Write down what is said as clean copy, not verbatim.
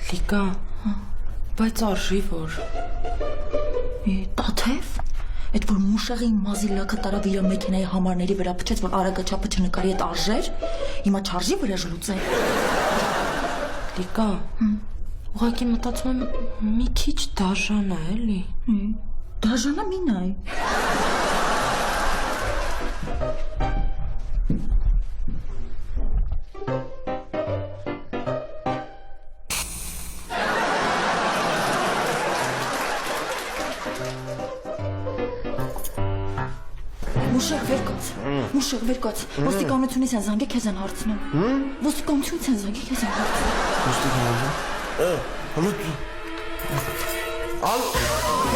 Լիկա, բայց արժի որ։ Տաթև, այդ որ մուշեղի մազի լաքը տարավ իր մեքենայի համարների վրա փչեց, որ արագը չափը չնկարի այդ արժեր, հիմա չարժի վրեժ լուծել։ Լիկա, ուղղակի մտածում եմ մի քիչ դաժան է, էլի։ Դաժանա մի նայ։ Մուշեղ վերկաց, ոստիկանությունից են զանգի քեզ են հարցնում։ Ոստիկանությունից են զանգի քեզ են հարցնում։ Ոստիկանություն։ Ալո։